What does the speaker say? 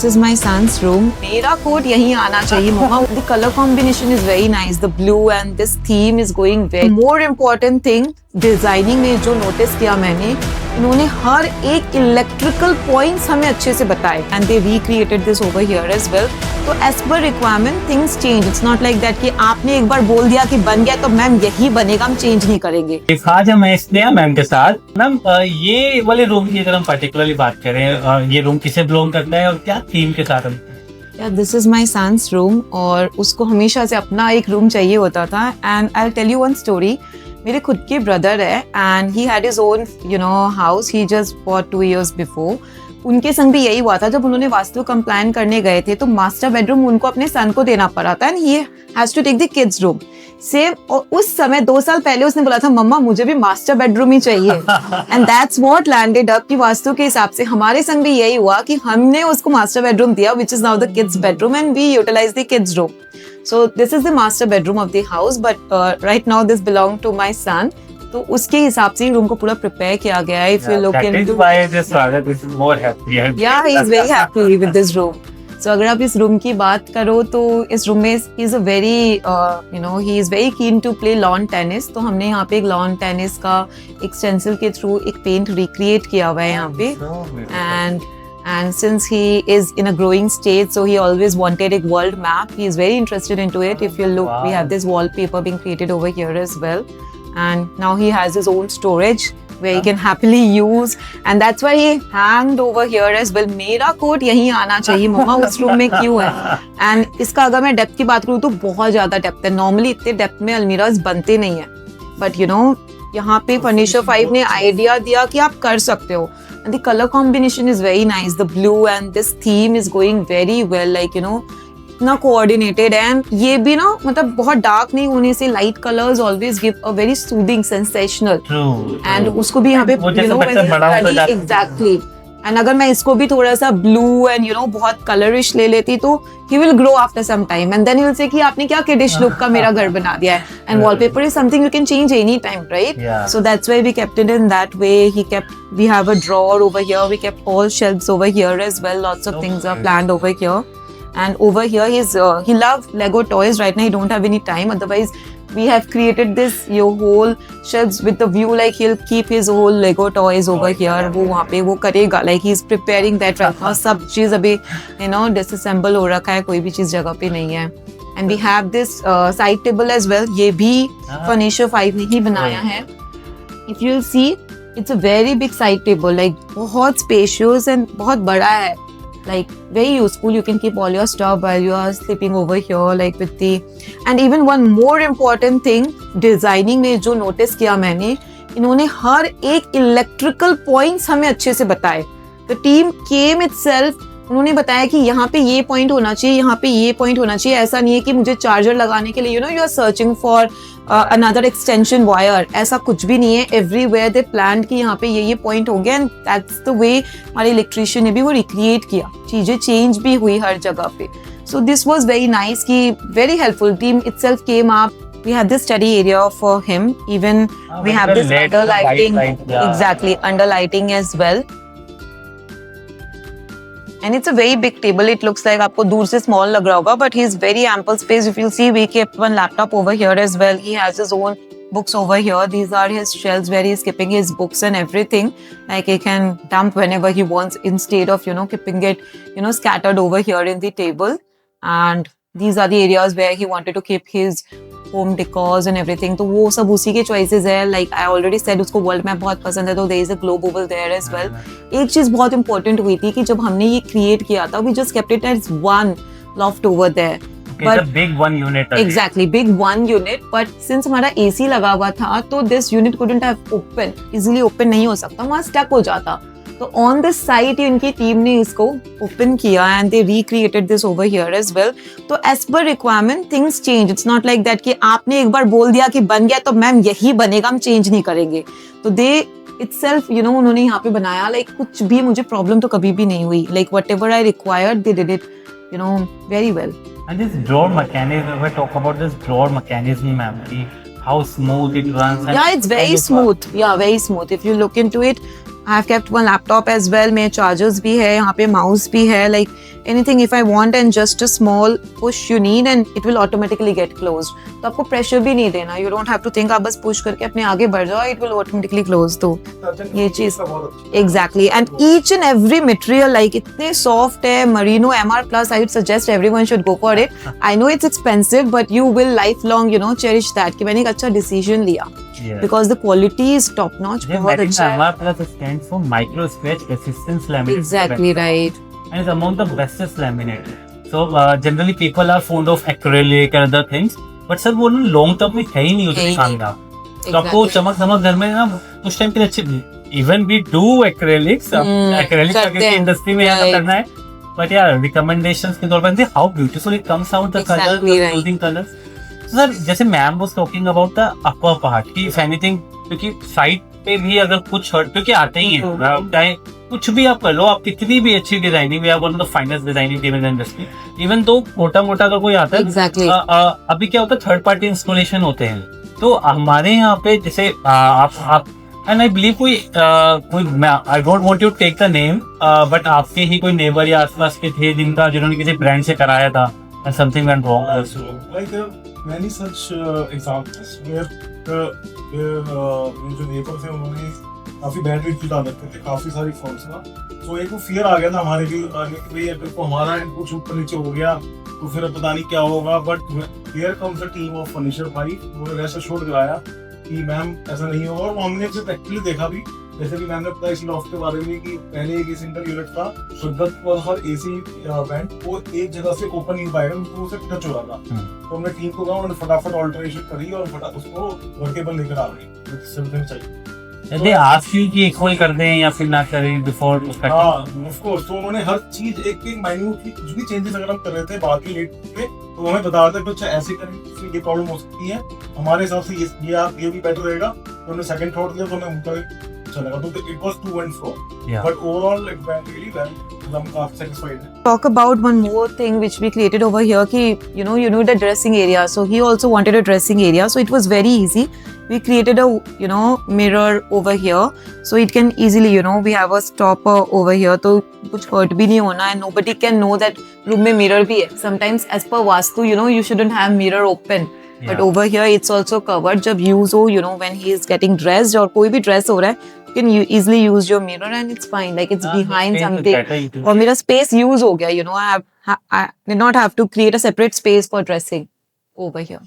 This is my son's room. मेरा coat यहीं आना चाहिए मम्मा. The color combination is very nice. The blue and this theme is going very. More important thing, designing में जो notice किया मैंने, इन्होंने हर एक electrical points हमें अच्छे से बताए. And they recreated this over here as well. तो as per requirement things change. It's not like that कि आपने एक बार बोल दिया कि बन गया तो मैम यही बनेगा, हम चेंज नहीं करेंगे. आज हम इसलिए मैम के साथ मैम ये वाले रूम की अगर हम पर्टिकुलरली बात करें, ये रूम किसे बिलोंग करता है और क्या थीम के साथ हम this is my son's room. और उसको हमेशा से अपना एक रूम चाहिए होता था. And I will tell you one story. मेरे खुद के ब्रदर है and he had his own house. He just bought 2 years before. उनके संग भी यही हुआ था. जब उन्होंने वास्तु कंप्लान करने गए थे तो मास्टर बेडरूम उनको अपने सन को देना पड़ा था. And he has to take the kids room same. और उस समय 2 साल पहले उसने बोला था मम्मा मुझे भी मास्टर बेडरूम ही चाहिए. And that's what landed up की वास्तु के हिसाब से हमारे संग भी यही हुआ कि हमने उसको मास्टर बेडरूम दिया which is now the kids bedroom and we utilise the kids room. So this is the master bedroom of the house but right now this belong to my son. तो उसके हिसाब से room को पूरा prepare किया गया है. If you look into, this is more happier. Yeah, he is very happy with this room. So अगर आप इस रूम की बात करो तो इस रूम में he is a very he is very keen to play lawn tennis. तो हमने यहाँ पे एक lawn tennis का एक stencil के थ्रू एक पेंट रिक्रिएट किया हुआ है यहाँ पे. And since he is in a growing stage, so he always wanted a world map. He is very interested into it. If you look, we have this wallpaper being created over here as well. And now he has his own storage where he can happily use, and that's why he hanged over here as well. मेरा coat यहीं आना चाहिए मम्मा, उस room में क्यों है. And इसका अगर मैं डेप्थ की बात करूँ तो बहुत ज्यादा डेप्थ है. नॉर्मली इतने डेप्थ में अलमीराज बनते नहीं है बट यहाँ पे फर्नीचर 5 ने आइडिया दिया कि आप कर सकते हो. And the color combination is very nice. The blue and this theme is going very well, like इतना कोऑर्डिनेटेड. एंड ये भी मतलब बहुत डार्क नहीं होने से light colours always give a very soothing sensational. And उसको भी यहाँ पे एग्जैक्टली. एंड अगर मैं इसको भी थोड़ा सा ब्लू एंड बहुत कलरिश ले लेती तो he will grow after some time and then he will say कि आपने क्या किडिश लुक का मेरा घर बना दिया है. And wallpaper is something you can change any time, right? So that's why we kept it in that way. We have a drawer over here. We kept all shelves over here as well. Lots of things are planned over here. And over here he loves Lego toys. Right now he don't have any time, otherwise we have created this whole shelves with the view like he'll keep his whole Lego toys over here. वो वहाँ पे वो करेगा, like he's preparing that right now. सब चीज अभी disassemble हो रखा है, कोई भी चीज जगह पे नहीं है. And we have this side table as well. ये भी Furniture 5 ने ही बनाया है. If you'll see, it's a very big side table, like बहुत spacious and बहुत बड़ा है. Like very useful. You can keep all your stuff while you are sleeping over here, like with the. And even one more important thing, designing में जो notice किया मैंने, इन्होंने हर एक electrical points हमें अच्छे से बताए. The team came itself. उन्होंने बताया कि यहाँ पे ये पॉइंट होना चाहिए, यहाँ पे ये पॉइंट होना चाहिए. ऐसा नहीं है कि मुझे चार्जर लगाने के लिए you are searching for another extension wire. ऐसा कुछ भी नहीं है. एवरीवेयर दे प्लान कि यहाँ पे ये पॉइंट होंगे एंड दैट्स द वे हमारे इलेक्ट्रिशियन ने भी वो रिक्रिएट किया. चीजें चेंज भी हुई हर जगह पे. So this was very nice कि very helpful. Team itself came up. We had this study area for him. Even we have this under lighting. Exactly, under lighting as well. And it's a very big table. It looks like आपको दूर से small लग रहा होगा, but he's very ample space. If you'll see, we kept one laptop over here as well. He has his own books over here. These are his shelves where he's keeping his books and everything. Like he can dump whenever he wants instead of keeping it scattered over here in the table. And these are the areas where he wanted to keep his home decors and everything. तो वो सब उसी के choices है. Like I already said, उसको world map बहुत पसंद है तो there is a globe over there as well. एक चीज बहुत important हुई थी कि जब हमने ये create किया था, we just kept it as one loft over there. Okay, but it's a big one unit. Exactly, big one unit. But since हमारा AC लगा हुआ था तो this unit couldn't have open. Easily open नहीं हो सकता, वहाँ stuck हो जाता. तो ऑन दिस साइट इनकी टीम ने इसको ओपन किया and they recreated this over here as well. तो as per requirement things change. It's not like that कि आपने एक बार बोल दिया कि बन गया तो मैम यही बनेगा, हम चेंज नहीं करेंगे. तो दे इटसेल्फ उन्होंने यहाँ पे बनाया. लाइक कुछ भी मुझे प्रॉब्लम तो कभी भी नहीं हुई. Like what ever I required they did it very well. And this drawer mechanism, if I talk about this drawer mechanism, ma'am, how smooth it runs. Yeah, it's very smooth. Yeah, very smooth. If you look into it, I have kept one laptop as well. मेरे chargers भी है, यहाँ पे mouse भी है. Like anything if I want and just a small push you need and it will automatically get closed. तो आपको pressure भी नहीं देना. You don't have to think आप बस push करके अपने आगे बढ़ जाओ. It will automatically close. तो ये चीज exactly. And each and every material like इतने soft है. Merino MR Plus. I would suggest everyone should go for it. I know it's expensive but you will lifelong cherish that कि मैंने एक अच्छा decision लिया. Yeah. Because the quality is top notch. बहुत अच्छा है. MR Plus stands for micro scratch resistance laminate. Exactly right. And it's among the bestest laminate. So generally people are fond of acrylic and other things, but sir वो long term में है ही नहीं उतना शानदार. तो आपको चमक धमक घर में ना उस टाइम पे अच्छी. Even we do acrylics, acrylic की इंडस्ट्री में यहाँ करना है. But yeah, recommendations के तौर पर how beautiful it comes out the colors, the clothing colors. Sir जैसे ma'am was talking about the upper part की इफ एनीथिंग, क्योंकि साइड पे भी अगर कुछ हर्ट क्योंकि आते ही हैं चाहे कुछ भी आप कर लो, आप कितनी भी अच्छी designing, we are one of the finest designing team in industry, even तो मोटा मोटा अगर कोई आता है exactly. अभी क्या होता है थर्ड पार्टी इंस्टॉलेशन होते हैं, तो हमारे यहाँ पे जैसे आप एंड आई बिलीव कोई I don't want you take the name but आपके ही कोई नेबर या आसपास के थे जिनका जिन्होंने किसी ब्रांड से कराया था and something went wrong also. Like there are many such examples where जो neighbors हैं उन्होंने काफी बैड रिव्यू डाल रखे थे काफी सारी फर्म्स ना, तो एक वो फियर आ गया था हमारे भी कि भाई अगर को हमारा कुछ ऊपर नीचे हो गया तो फिर पता नहीं क्या होगा. But here comes a team of furniture भाई, उन्होंने रेस्ट एश्योर्ड कराया कि मैम ऐसा नहीं होगा. और हमने इसे प्रैक्टिकली देखा भी, जैसे कि मैंने बताया इस लॉफ्ट के बारे में कि पहले एक सिंगल यूनिट था शुद्धत और एसी वेंट वो एक जगह से ओपन नहीं पाएगा, तो उसे टच हो रहा था. तो हमने टीम को कहा, उन्होंने फटाफट ऑल्टरेशन करी और फटाफट उसको वर्केबल लेकर आ गई. सिंपल चाहिए यदि आप कि इक्वल कर दें या फिर ना करें बिफोर उसका. हाँ ऑफ कोर्स, तो उन्होंने हर चीज एक एक माइन्यूटली कुछ भी चेंजेस अगर हम कर रहे थे बाकी लेट पे तो हमें बता रहे थे कि अच्छा ऐसे करें तो ये प्रॉब्लम हो सकती है, हमारे हिसाब से ये भी बेटर रहेगा. तो हमने सेकंड थॉट दिया तो हमें उनका चलेगा. तो it was to and fro but overall it went really well. हम काफी सैटिस्फाइड हैं. Talk about one more thing which we created over here कि you know the dressing area, so he also wanted a dressing area, so it was very easy. We created a mirror over here so it can easily we have a stopper over here तो कुछ hurt भी नहीं होना and nobody can know that room में mirror भी है. Sometimes as per vastu you shouldn't have mirror open. But over here it's also covered. जब use हो when he is getting dressed और कोई भी dress हो रहा है you can easily use your mirror and it's fine, like it's behind something. और मेरा space use हो गया I did not have to create a separate space for dressing over here.